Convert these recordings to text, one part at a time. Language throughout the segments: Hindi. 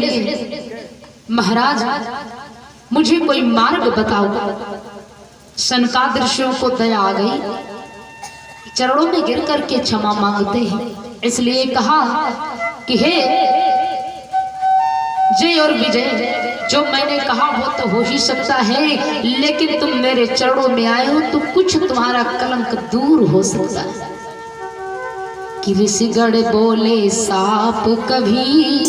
इसलिए महाराज मुझे कोई मार्ग बताओ। सनकादिक ऋषियों को दया आ गई, चरणों में गिर करके क्षमा मांगते हैं। इसलिए कहा कि हे जय और विजय, जो मैंने कहा वो तो हो ही सकता है, लेकिन तुम मेरे चरणों में आए हो तो कुछ तुम्हारा कलंक दूर हो सकता है। कि ऋषिगण बोले साप कभी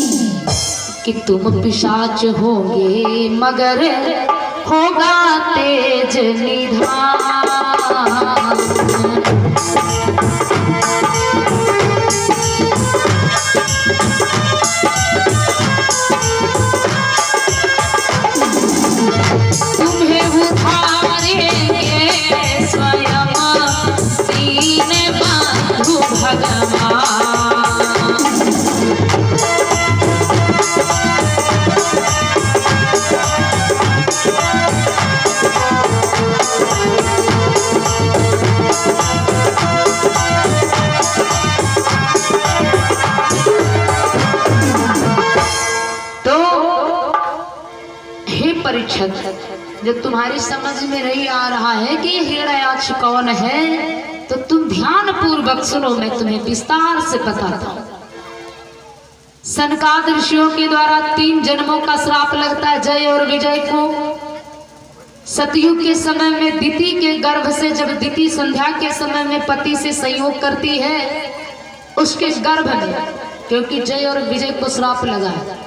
कि तुम पिशाच होगे, मगर होगा तेज निधान। तुम्हें उठारेंगे स्वयं सीने बांधु भगवान। जब तुम्हारी समझ में नहीं आ रहा है कि हिरण्याक्ष कौन है, तो तुम ध्यान पूर्वक सुनो, मैं तुम्हें विस्तार से बताता हूं। सनकादिक ऋषियों के द्वारा 3 जन्मों का श्राप लगता है जय और विजय को। सतयुग के समय में दिति के गर्भ से, जब दिति संध्या के समय में पति से संयोग करती है, उसके गर्भ में, क्योंकि जय और विजय को श्राप लगा है,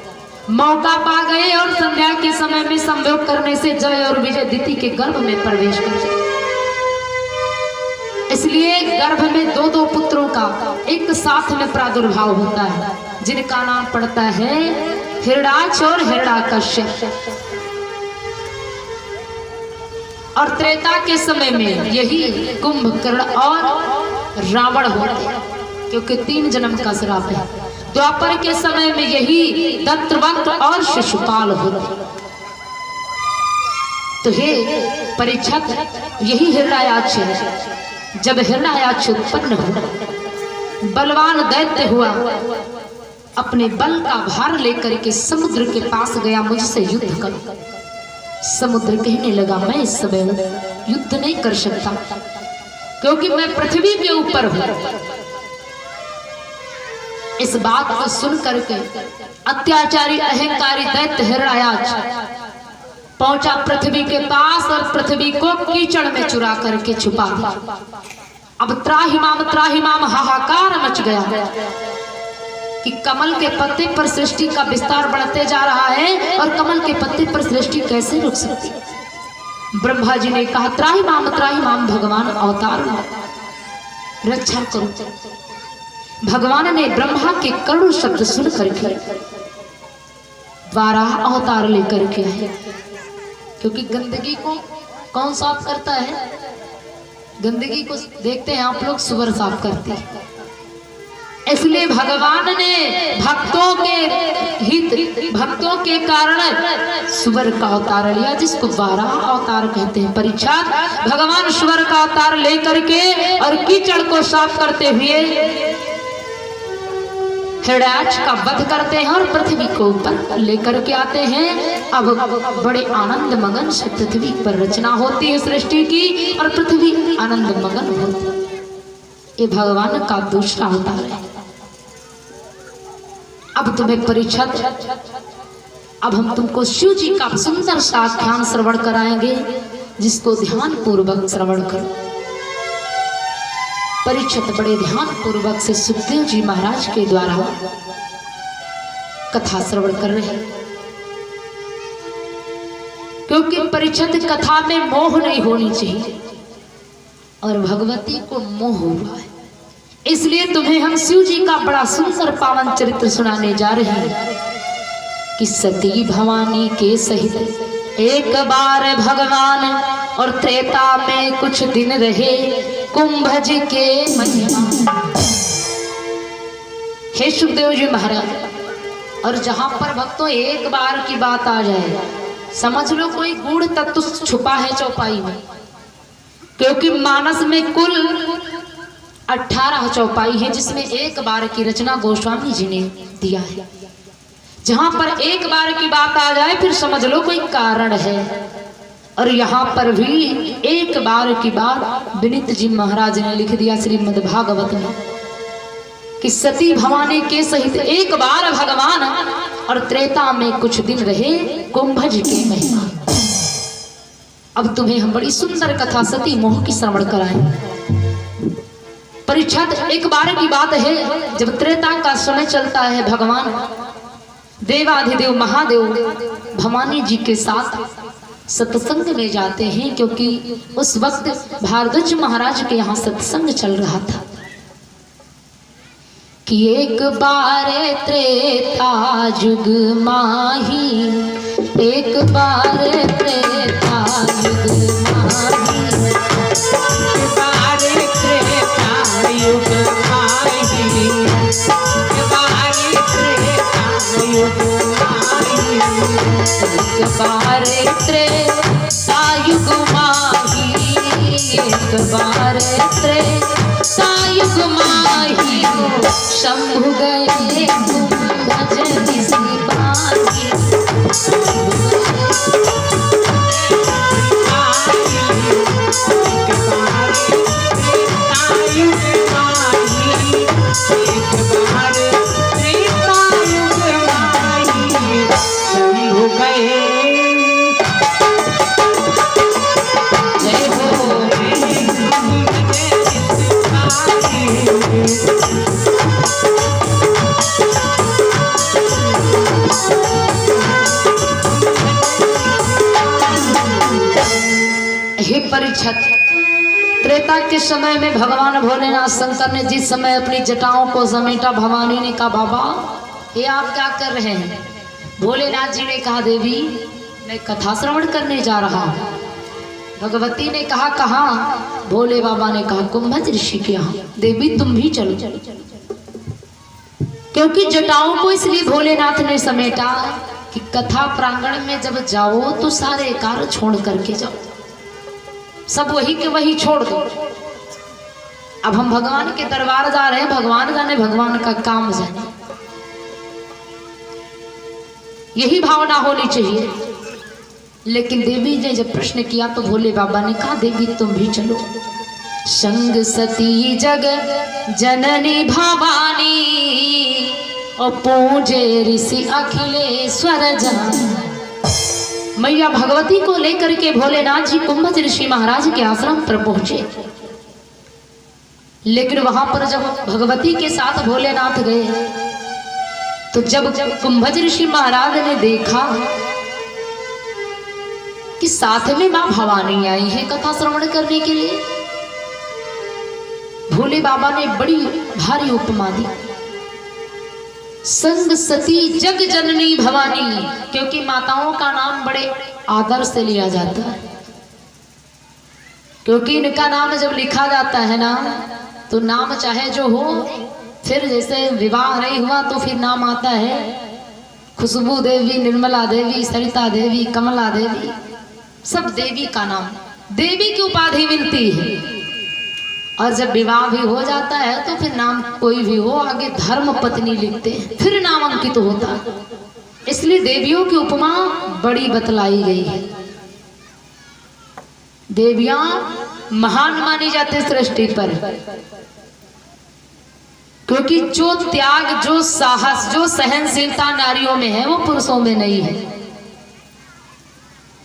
मौका पा गए और संध्या के समय में संभोग करने से जय और विजय दिति के गर्भ में प्रवेश कर गए। इसलिए गर्भ में 2 पुत्रों का एक साथ में प्रादुर्भाव होता है, जिनका नाम पड़ता है हिरण्याक्ष और हिरण्याकश्यप। और त्रेता के समय में यही कुंभकर्ण और रावण होते हैं, क्योंकि 3 जन्म का श्राप है। द्वापर के समय में यही दंतवक्र और शिशुपाल होते। तो हे परीक्षक, यही हिरण्याक्ष है। जब हिरण्याक्ष उत्पन्न हुआ, बलवान दैत्य हुआ, अपने बल का भार लेकर के समुद्र के पास गया, मुझसे युद्ध करो। समुद्र कहने लगा, मैं इस समय युद्ध नहीं कर सकता, क्योंकि मैं पृथ्वी के ऊपर हूं। इस बात को सुन करके अत्याचारी अहंकारी दैत्य हिरण्याक्ष पहुंचा पृथ्वी के पास और पृथ्वी को कीचड़ में चुरा करके छुपा दिया। अब त्राहिमाम हाहाकार मच गया कि कमल के पत्ते पर सृष्टि का विस्तार बढ़ते जा रहा है, और कमल के पत्ते पर सृष्टि कैसे रुक सकती। ब्रह्मा जी ने कहा, त्राहिमाम भगवान अवतार रक्षा करो। भगवान ने ब्रह्मा के करुण शब्द सुन करके वाराह अवतार लेकर के आए, क्योंकि गंदगी को कौन साफ करता है? गंदगी को देखते हैं आप लोग, सुअर साफ करते हैं। इसलिए भगवान ने भक्तों के कारण सुअर का अवतार लिया, जिसको वाराह अवतार कहते हैं। परीक्षा, भगवान सुअर का अवतार लेकर के और कीचड़ को साफ करते हुए हिरण्याक्ष का वध करते हैं और पृथ्वी को ऊपर लेकर के आते हैं। अब बड़े आनंद मगन से पृथ्वी पर रचना होती है सृष्टि की, और पृथ्वी आनंद मगन होती है। ये भगवान का दूसरा अवतार है। अब तुम्हें परीक्षा, अब हम तुमको शिव जी का सुंदर सा आख्यान श्रवण कराएंगे, जिसको ध्यान पूर्वक श्रवण करो। परीक्षित बड़े ध्यान पूर्वक से सुखदेव जी महाराज के द्वारा कथा श्रवण कर रहे हैं, क्योंकि परीक्षित कथा में मोह नहीं होनी चाहिए, और भगवती को मोह हुआ है। इसलिए तुम्हें हम शिव जी का बड़ा सुंदर पावन चरित्र सुनाने जा रहे हैं कि सती भवानी के सहित एक बार भगवान और त्रेता में कुछ दिन रहे कुंभज के महिमा। हे सुखदेव जी महाराज, और जहां पर भक्तों एक बार की बात आ जाए, समझ लो कोई गूढ़ तत्व छुपा है चौपाई में, क्योंकि मानस में कुल 18 चौपाई है, जिसमें एक बार की रचना गोस्वामी जी ने दिया है। जहां पर एक बार की बात आ जाए फिर समझ लो कोई कारण है। और यहाँ पर भी एक बार की बात विनीत जी महाराज ने लिख दिया श्रीमद् भागवत में कि सती भवानी के सहित एक बार भगवान और त्रेता में कुछ दिन रहे कुंभज के महिमा। अब तुम्हें हम बड़ी सुंदर कथा सती मोह की श्रवण कराएं। परीक्षित, एक बार की बात है जब त्रेता का समय चलता है, भगवान देवाधिदेव महादेव भवानी जी के साथ सत्संग में जाते हैं, क्योंकि उस वक्त भारद्वाज महाराज के यहाँ सत्संग चल रहा था कि एक बार त्रेता युग माही, एक बार त्रेता युग माही, एक बार त्रेता युग माही, एक बार त्रेता युग माही, एक बार त्रेता युग माही, एक बार त्रेता युग माही, शंभु गए कुंभज ऋषि बाही, परीक्षित, त्रेता के समय में भगवान भोलेनाथ शंकर ने जिस समय अपनी जटाओं को समेटा, भवानी ने कहा बाबा ये आप क्या कर रहे हैं? भोलेनाथ जी ने कहा देवी मैं कथा श्रवण करने जा रहा हूँ। भगवती ने कहा कहाँ? भोले बाबा ने कहा कुंभज ऋषि के यहाँ। देवी तुम भी चलो, क्योंकि जटाओं को इसलिए भोलेनाथ ने समेटा कि कथा प्रांगण में जब जाओ तो सारे कार्य छोड़ करके जाओ, सब वही के वही छोड़ दो। अब हम भगवान के दरबार जा रहे हैं, भगवान जाने भगवान का काम जाने, यही भावना होनी चाहिए। लेकिन देवी ने जब प्रश्न किया तो भोले बाबा ने कहा देवी तुम भी चलो। संग सती जग जननी भवानी और पूजे ऋषि अखिलेश्वर जान। मैया भगवती को लेकर के भोलेनाथ जी कुंभज ऋषि महाराज के आश्रम पर पहुंचे। लेकिन वहां पर जब भगवती के साथ भोलेनाथ गए तो जब कुंभज ऋषि महाराज ने देखा कि साथ में मां भवानी आई है कथा श्रवण करने के लिए, भोले बाबा ने बड़ी भारी उपमा दी, संग सती जग जननी भवानी, क्योंकि माताओं का नाम बड़े आदर से लिया जाता है, क्योंकि इनका नाम जब लिखा जाता है ना तो नाम चाहे जो हो, फिर जैसे विवाह नहीं हुआ तो फिर नाम आता है खुशबू देवी, निर्मला देवी, सरिता देवी, कमला देवी, सब देवी का नाम, देवी की उपाधि मिलती है। और जब विवाह भी हो जाता है तो फिर नाम कोई भी हो आगे धर्म पत्नी लिखते हैं, फिर नाम अंकित होता है। इसलिए देवियों की उपमा बड़ी बतलाई गई है। देवियां महान मानी जाती है सृष्टि पर, क्योंकि जो त्याग, जो साहस, जो सहनशीलता नारियों में है वो पुरुषों में नहीं है।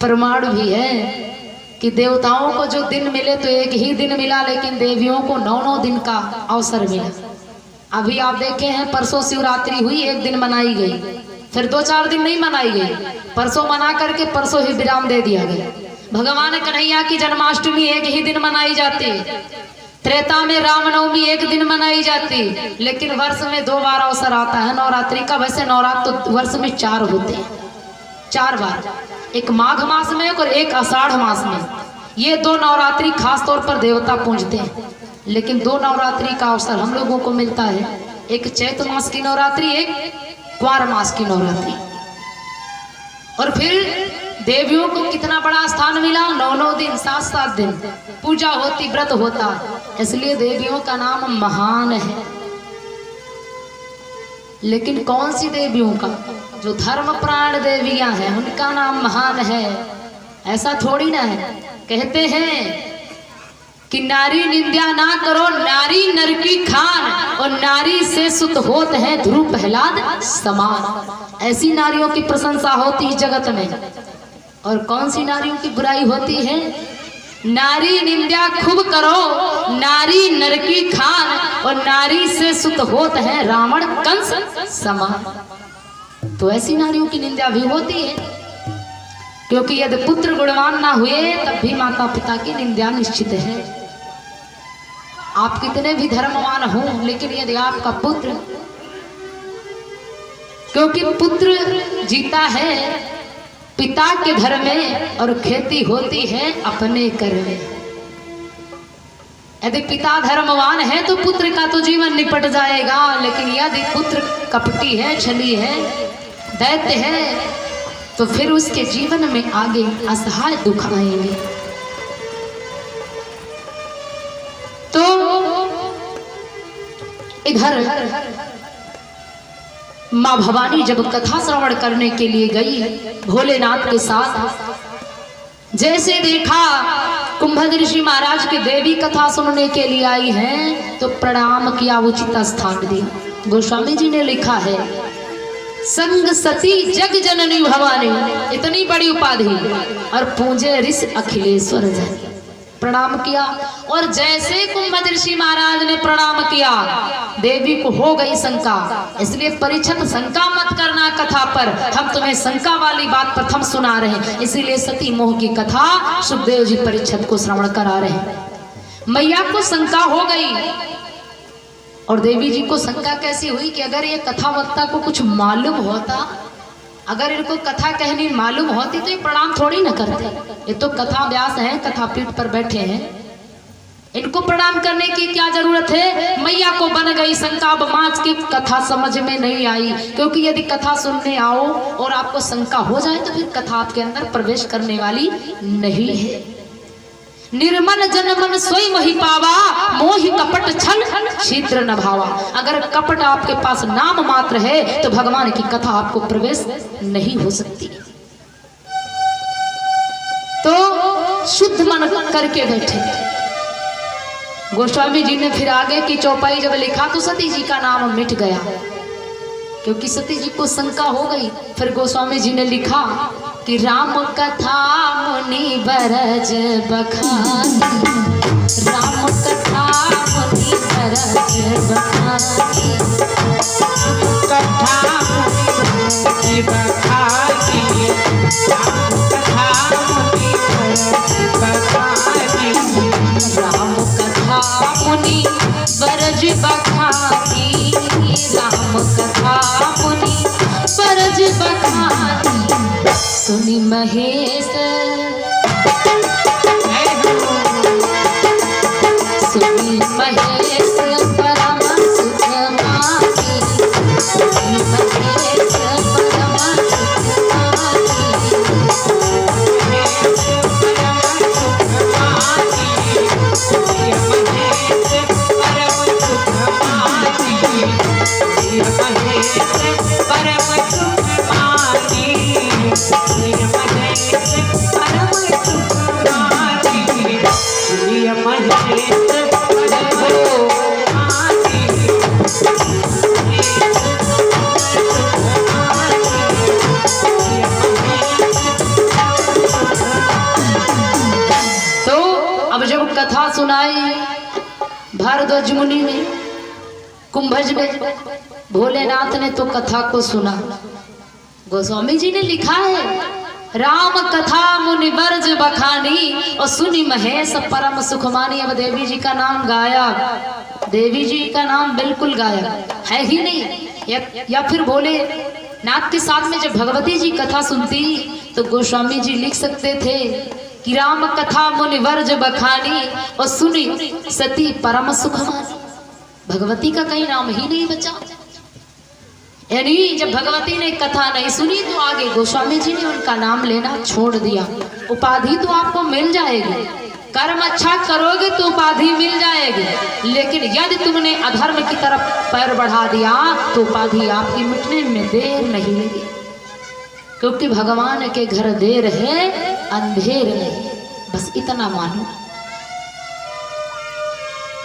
प्रमाण भी है कि देवताओं को जो दिन मिले तो एक ही दिन मिला, लेकिन देवियों को 9-9 दिन का अवसर मिला। अभी आप देखे हैं परसों शिवरात्रि हुई, एक दिन मनाई गई, फिर 2-4 दिन नहीं मनाई गई, परसों मना करके परसों ही विराम दे दिया गया। भगवान कन्हैया की जन्माष्टमी एक ही दिन मनाई जाती, त्रेता में रामनवमी एक दिन मनाई जाती, लेकिन वर्ष में 2 बार अवसर आता है नवरात्रि का। वैसे नवरात्र तो वर्ष में 4 होते हैं, 4 बार, एक माघ मास में और एक आषाढ़ मास में। ये 2 नवरात्रि खास तौर पर देवता पूजते हैं, लेकिन 2 नवरात्रि का अवसर हम लोगों को मिलता है, एक चैत मास की नवरात्रि, एक क्वार मास की नवरात्रि। और फिर देवियों को कितना बड़ा स्थान मिला, 9-9 दिन, 7-7 दिन पूजा होती, व्रत होता, इसलिए देवियों का नाम महान है। लेकिन कौन सी देवियों का? जो धर्म प्राण देवियां हैं उनका नाम महान है, ऐसा थोड़ी ना है। कहते हैं कि नारी निंदा ना करो, नारी नर की खान, और नारी से सुत होत है ध्रुव प्रहलाद समान। ऐसी नारियों की प्रशंसा होती है जगत में, और कौन सी नारियों की बुराई होती है? नारी निंदा खूब करो, नारी नर की खान, और नारी से सुत होत है रावण कंस समान। तो ऐसी नारियों की निंदा भी होती है, क्योंकि यदि पुत्र गुणवान ना हुए तब भी माता पिता की निंदा निश्चित है। आप कितने भी धर्मवान हो, लेकिन यदि आपका पुत्र, क्योंकि पुत्र जीता है पिता के घर में और खेती होती है अपने घर में। यदि पिता धर्मवान है तो पुत्र का तो जीवन निपट जाएगा, लेकिन यदि पुत्र कपटी है, छली है, दैत्य है, तो फिर उसके जीवन में आगे असहाय दुख आएंगे। तो इधर माँ भवानी जब कथा श्रवण करने के लिए गई भोलेनाथ के साथ, जैसे देखा कुंभद ऋषि महाराज की देवी कथा सुनने के लिए आई हैं, तो प्रणाम किया, उचित स्थान दिया। गोस्वामी जी ने लिखा है, संग सती जग जननी भवानी, इतनी बड़ी उपाधि, और पूजे ऋषि अखिलेश्वर जन। प्रणाम किया, और जैसे कुंभद ऋषि महाराज ने प्रणाम किया, देवी को हो गई शंका। इसलिए परीक्षित शंका मत करना कथा पर, हम तुम्हें शंका वाली बात प्रथम सुना रहे हैं। इसीलिए सती मोह की कथा सुखदेव जी परीक्षित को श्रवण करा रहे हैं। मैया को शंका हो गई, और देवी जी को शंका कैसी हुई कि अगर ये कथा वक्ता को कुछ मालूम होता, अगर इनको कथा कहनी मालूम होती तो ये प्रणाम थोड़ी ना करते। ये तो कथा व्यास हैं, कथा पीठ पर बैठे हैं, इनको प्रणाम करने की क्या जरूरत है? मैया को बन गई शंका, अब माँ की कथा समझ में नहीं आई। क्योंकि यदि कथा सुनने आओ और आपको शंका हो जाए तो फिर कथा आपके अंदर प्रवेश करने वाली नहीं है। निर्मल जन मन सोई मोहि पावा, मोहि कपट छल छिद्र न भावा। अगर कपट आपके पास नाम मात्र है तो भगवान की कथा आपको प्रवेश नहीं हो सकती। तो शुद्ध मन करके बैठे। गोस्वामी जी ने फिर आगे की चौपाई जब लिखा तो सती जी का नाम मिट गया, क्योंकि सती जी को शंका हो गई। फिर गोस्वामी जी ने लिखा कि राम कथा मुनि बरज बखानी, राम कथा मुनि बरज बखानी, कथा मुनि बखानी, राम कथा मुनि बरज बखानी, राम कथा मुनि बरज बखानी, राम कथा मुनि बरज बखानी। सुनी महेश, सुनी महेश परम सुख मानी, सुनी महेश परम सुख मानी, महेश परम सुख मानी, सुनी महेश परम सुख मानी, सुनी महेश परम सुख मानी, तो अब जब कथा सुनाई भारद्वाज मुनि ने, कुंभज ने, भोलेनाथ ने तो कथा को सुना। गोस्वामी जी ने लिखा है, राम कथा मुनि बरज बखानी, और सुनी महेश परम सुखमानी। अब देवी जी का नाम गाया, देवी जी का नाम बिल्कुल गाया है ही नहीं। या फिर भोले नाथ के साथ में जब भगवती जी कथा सुनती तो गोस्वामी जी लिख सकते थे कि राम कथा मुनि बरज बखानी, और सुनी सती परम सुखमानी। भगवती का कहीं नाम ही नहीं बचा। यानी जब भगवती ने कथा नहीं सुनी तो आगे गोस्वामी जी ने उनका नाम लेना छोड़ दिया। उपाधि तो आपको मिल जाएगी, कर्म अच्छा करोगे तो उपाधि मिल जाएगी, लेकिन यदि तुमने अधर्म की तरफ पैर बढ़ा दिया तो उपाधि आपकी मिटने में देर नहीं लगी। क्योंकि भगवान के घर देर है अंधेर नहीं, बस इतना मानो।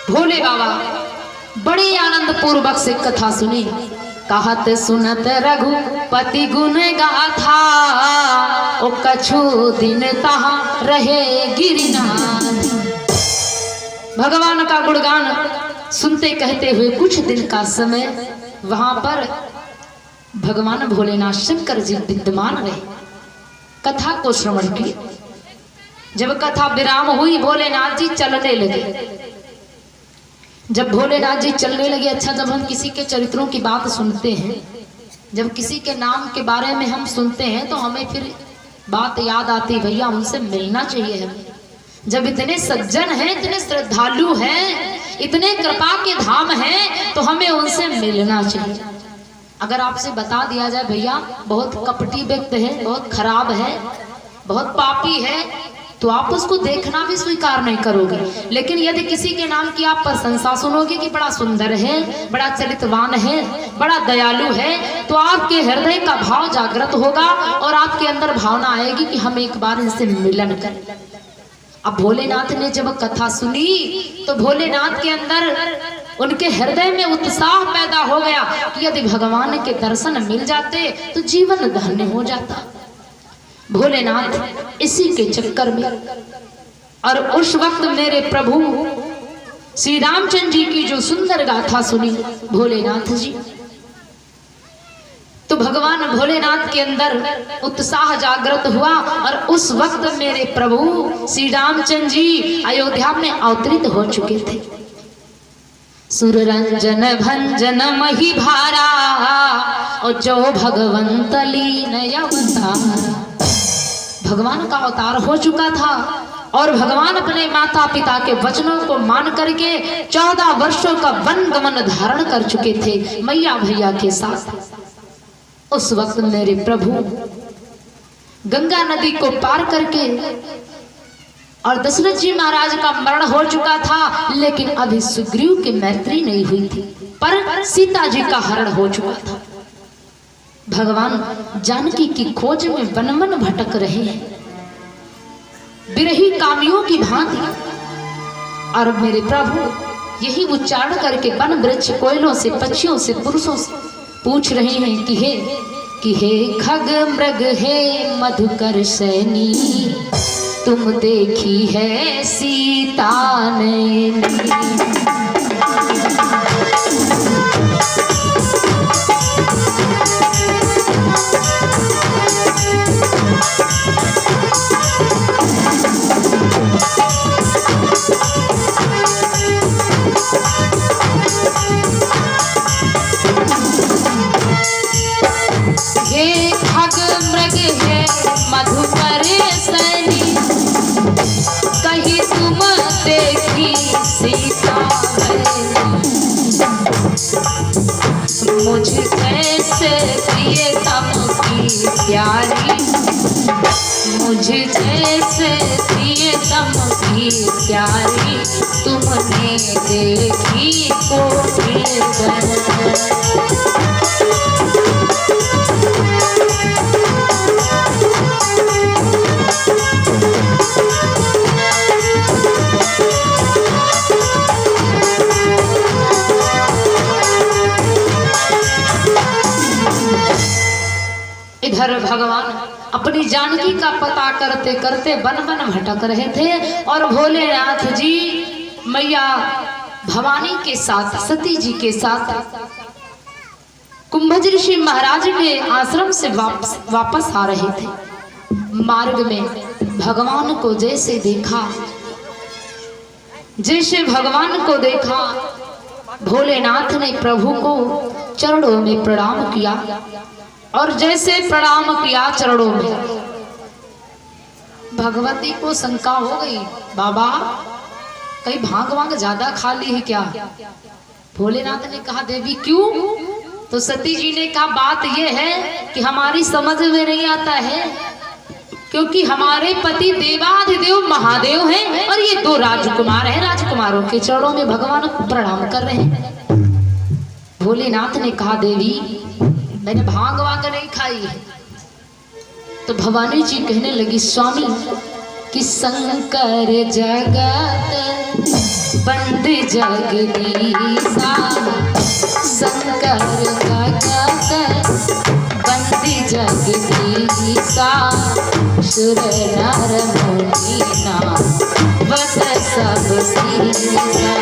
भोले बाबा बड़े आनंद पूर्वक से कथा सुनी। कहत सुनत रघुपति गुण गाथा, ओ कछु दिन तहाँ रहे गिरिनाथ। भगवान का गुणगान सुनते कहते हुए कुछ दिन का समय वहां पर भगवान भोलेनाथ शंकर जी विद्यमान रहे। कथा को श्रवण की। जब कथा विराम हुई भोलेनाथ जी चलने लगे। जब भोलेनाथ जी चलने लगे, अच्छा जब हम किसी के चरित्रों की बात सुनते हैं, जब किसी के नाम के बारे में हम सुनते हैं तो हमें फिर बात याद आती, भैया उनसे मिलना चाहिए हमें। जब इतने सज्जन हैं, इतने श्रद्धालु हैं, इतने कृपा के धाम हैं, तो हमें उनसे मिलना चाहिए। अगर आपसे बता दिया जाए भैया बहुत कपटी व्यक्ति है, बहुत खराब है, बहुत पापी है, तो आप उसको देखना भी स्वीकार नहीं करोगे। लेकिन यदि किसी के नाम की आप प्रशंसा सुनोगे कि बड़ा सुंदर है, बड़ा चरित्रवान है, बड़ा दयालु है, तो आपके हृदय का भाव जागृत होगा और आपके अंदर भावना आएगी कि हम एक बार इनसे मिलन करें। अब भोलेनाथ ने जब कथा सुनी तो भोलेनाथ के अंदर, उनके हृदय में उत्साह पैदा हो गया कि यदि भगवान के दर्शन मिल जाते तो जीवन धन्य हो जाता। भोलेनाथ इसी के चक्कर में, और उस वक्त मेरे प्रभु श्री रामचंद्र जी की जो सुंदर गाथा सुनी भोलेनाथ जी, तो भगवान भोलेनाथ के अंदर उत्साह जागृत हुआ। और उस वक्त मेरे प्रभु श्री रामचंद्र जी अयोध्या में अवतरित हो चुके थे। सुररंजन भंजन मही भारा, और जो भगवंत लीन अवतारा। भगवान का अवतार हो चुका था और भगवान अपने माता पिता के वचनों को मान करके 14 वर्षों का वन गमन धारण कर चुके थे मैया भैया के साथ। उस वक्त मेरे प्रभु गंगा नदी को पार करके, और दशरथ जी महाराज का मरण हो चुका था, लेकिन अभी सुग्रीव की मैत्री नहीं हुई थी, पर सीता जी का हरण हो चुका था। भगवान जानकी की खोज में वन वन भटक रहे हैं विरही कामियों की भांति। और मेरे प्रभु यही उच्चारण करके वन वृक्ष कोयलों से, पक्षियों से, पुरुषों से पूछ रहे हैं कि हे खग मृग हे मधुकर सैनी, तुम देखी है सीता नैनी। मधुकर सैनी, कहीं तुम देखी सीता मुझ जैसे प्रियतम की प्यारी, मुझ जैसे प्रियतम की प्यारी, तुमने देखी कोई इधर भगवान अपनी जानकी का पता करते करते वन वन भटक रहे थे। और भोलेनाथ जी मैया भवानी के साथ, सती जी के साथ कुंभज ऋषि महाराज के आश्रम से वापस आ रहे थे। मार्ग में भगवान को जैसे भगवान को देखा, भोलेनाथ ने प्रभु को चरणों में प्रणाम किया। और जैसे प्रणाम किया चरणों में, भगवती को शंका हो गई, बाबा कहीं भांग वांग ज्यादा खा ली है क्या? भोलेनाथ ने कहा देवी क्यों? तो सती जी ने कहा बात यह है कि हमारी समझ में नहीं आता है, क्योंकि हमारे पति देवाधिदेव महादेव हैं और ये 2 राजकुमार हैं, राजकुमारों के चरणों में भगवान को प्रणाम कर रहे हैं। भोलेनाथ ने कहा देवी मैंने भांग वांग नहीं खाई है, तो भवानी जी कहने लगी स्वामी कि शंकर जगत बंद जगदीशा, शंकर जगत बंद जगदीशा, सुर नर मुनि नावत सब सीसा।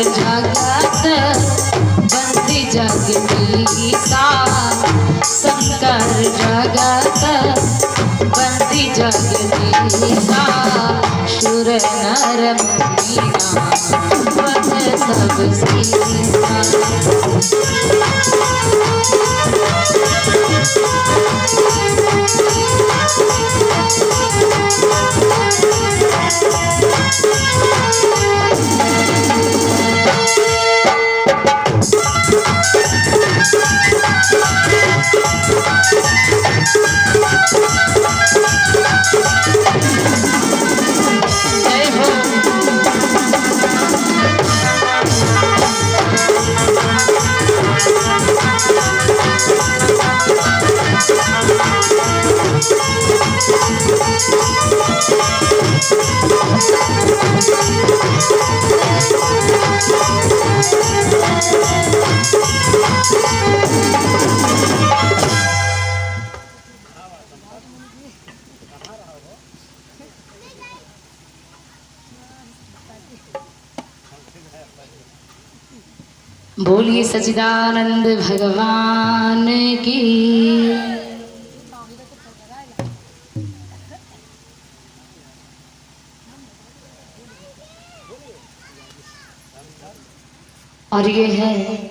जगत बंद जगदीशा, शंकर जगत बंद जगदीशा, सुर नर मुनि नावत सब सीसा। बोलिए सच्चिदानंद भगवान की। और ये है